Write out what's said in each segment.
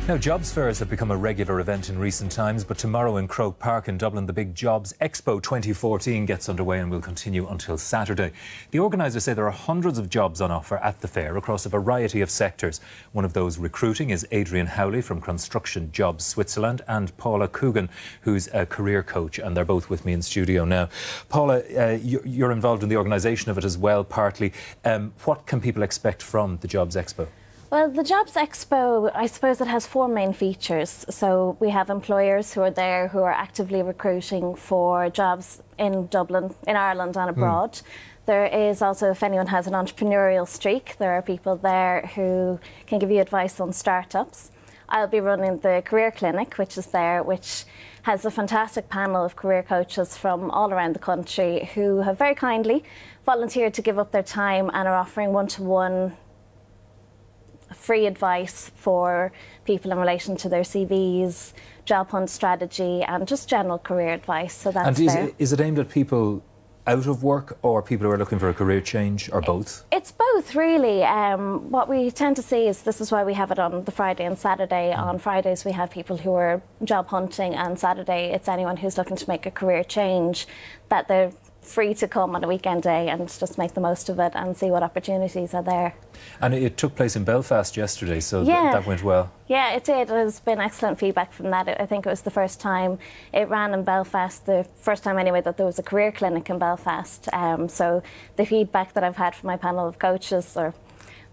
Now, jobs fairs have become a regular event in recent times, but tomorrow in Croke Park in Dublin, the big Jobs Expo 2014 gets underway and will continue until Saturday. The organisers say there are hundreds of jobs on offer at the fair across a variety of sectors. One of those recruiting is Adrian Howley from Construction Jobs Switzerland and Paula Coogan, who's a career coach, and they're both with me in studio now. Paula, you're involved in the organisation of it as well, partly. What can people expect from the Jobs Expo? Well, the Jobs Expo, I suppose it has four main features. So we have employers who are there who are actively recruiting for jobs in Dublin, in Ireland and abroad. There is also, if anyone has an entrepreneurial streak, there are people there who can give you advice on startups. I'll be running the Career Clinic, which is there, which has a fantastic panel of career coaches from all around the country who have very kindly volunteered to give up their time and are offering one-to-one free advice for people in relation to their CVs, job hunt strategy, and just general career advice. So that's and is it aimed at people out of work or people who are looking for a career change, or both? It's both, really. What we tend to see is, this is why we have it on the Friday and Saturday. On Fridays we have people who are job hunting, and Saturday it's anyone who's looking to make a career change, that they're free to come on a weekend day and just make the most of it and see what opportunities are there. And it took place in Belfast yesterday, so that went well. Yeah, it did. There's been excellent feedback from that. I think it was the first time it ran in Belfast, the first time anyway that there was a career clinic in Belfast. So the feedback that I've had from my panel of coaches, or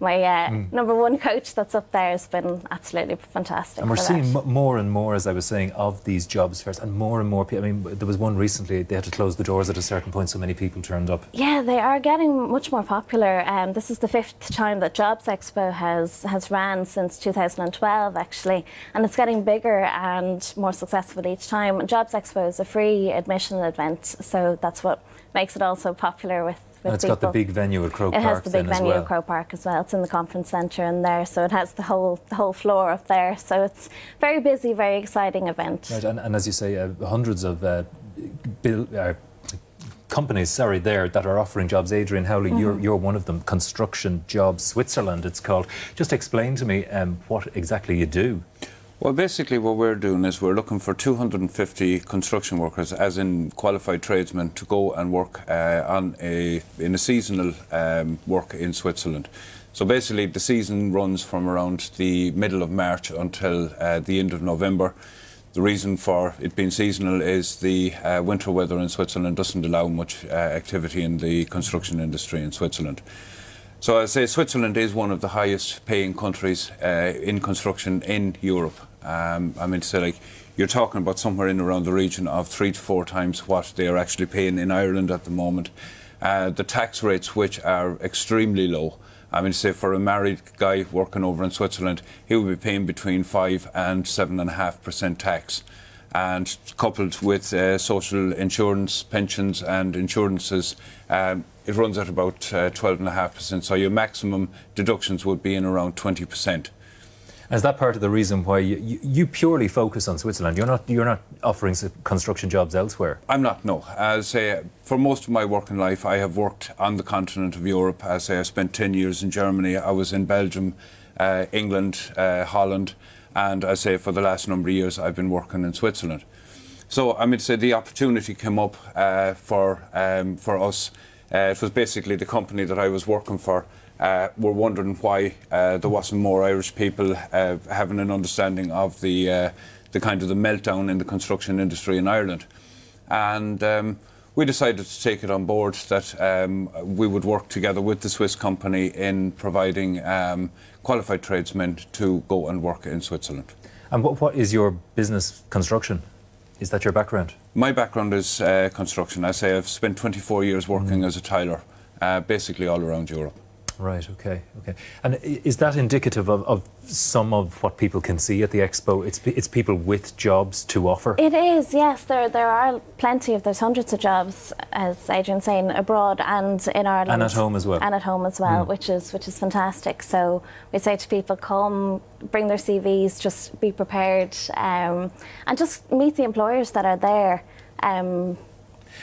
my number one coach that's up there, has been absolutely fantastic. And we're seeing more and more, as I was saying, of these jobs fairs, and more people. I mean, there was one recently, they had to close the doors at a certain point, so many people turned up. Yeah, they are getting much more popular. This is the 5th time that Jobs Expo has ran, since 2012 actually, and it's getting bigger and more successful each time. Jobs Expo is a free admission event, so that's what makes it also popular with and it's people. Got the big venue at Croke Park. It has the big venue at Croke Park as well. It's in the conference centre in there, so it has the whole floor up there. So it's very busy, very exciting event. Right, and as you say, hundreds of companies, there that are offering jobs. Adrian Howley, you're one of them. Construction Jobs Switzerland, it's called. Just explain to me what exactly you do. Well, basically what we're doing is we're looking for 250 construction workers, as in qualified tradesmen, to go and work in a seasonal work in Switzerland. So basically the season runs from around the middle of March until the end of November. The reason for it being seasonal is the winter weather in Switzerland doesn't allow much activity in the construction industry in Switzerland. So I say Switzerland is one of the highest paying countries in construction in Europe. I mean, to say, like, you're talking about somewhere in around the region of 3 to 4 times what they are actually paying in Ireland at the moment. The tax rates, which are extremely low. I mean, say for a married guy working over in Switzerland, he will be paying between 5 and 7.5% tax. And coupled with social insurance, pensions and insurances, it runs at about 12.5%. So your maximum deductions would be in around 20%. Is that part of the reason why you purely focus on Switzerland? You're not offering construction jobs elsewhere? I'm not, no. As for most of my working life, I have worked on the continent of Europe. As I spent 10 years in Germany. I was in Belgium, England, Holland. And I say for the last number of years I've been working in Switzerland. So I mean, say the opportunity came up for us. It was basically the company that I was working for were wondering why there wasn't more Irish people having an understanding of the kind of the meltdown in the construction industry in Ireland. And we decided to take it on board that we would work together with the Swiss company in providing qualified tradesmen to go and work in Switzerland. And what is your business, construction? Is that your background? My background is construction. I say I've spent 24 years working as a tiler, basically all around Europe. Right, okay. And is that indicative of some of what people can see at the Expo? It's people with jobs to offer? It is, yes. There are there's hundreds of jobs, as Adrian's saying, abroad and in Ireland. And at home as well. And at home as well, which is fantastic. So we say to people, come, bring their CVs, just be prepared, and just meet the employers that are there. And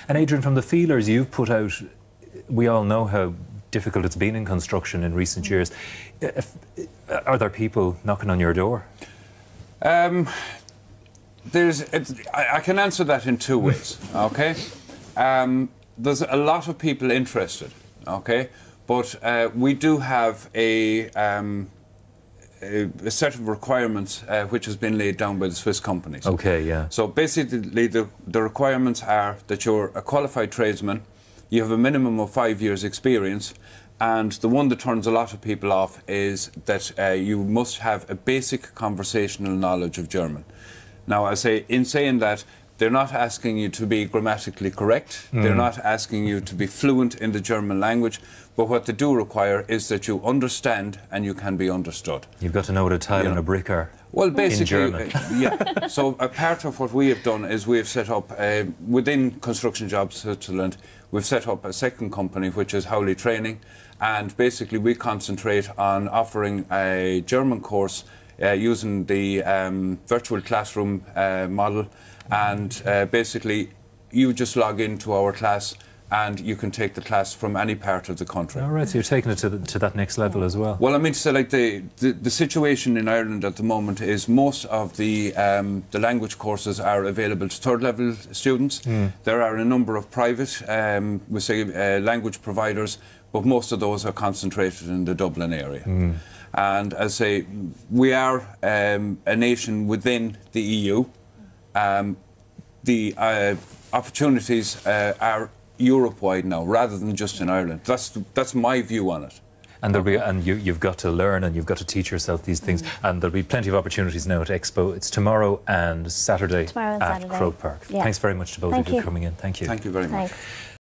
Adrian, from the feelers you've put out, we all know how difficult it's been in construction in recent years. Are there people knocking on your door? I can answer that in two ways, okay? There's a lot of people interested, okay? But we do have a set of requirements which has been laid down by the Swiss companies. Okay, yeah. So basically the requirements are that you're a qualified tradesman, you have a minimum of 5 years experience, and the one that turns a lot of people off is that you must have a basic conversational knowledge of German. Now, in saying that, they're not asking you to be grammatically correct, they're not asking you to be fluent in the German language, but what they do require is that you understand and you can be understood. You've got to know what a tile and a brick are. Well, basically, in German. yeah. So a part of what we have done is we have set up, within Construction Jobs Switzerland, we've set up a second company, which is Howley Training, and basically we concentrate on offering a German course using the virtual classroom model, and basically you just log into our class and you can take the class from any part of the country. All right, so you're taking it to that next level as well. Well, I mean, so like the situation in Ireland at the moment is most of the language courses are available to third level students. There are a number of private, we say, language providers, but most of those are concentrated in the Dublin area. And as I say, we are a nation within the EU. The opportunities are Europe-wide now, rather than just in Ireland. That's my view on it. And you've got to learn and you've got to teach yourself these things. And there'll be plenty of opportunities now at Expo. It's tomorrow and Saturday at Croke Park. Yeah. Thanks very much to both of you for coming in. Thank you. Thank you very much. Thanks.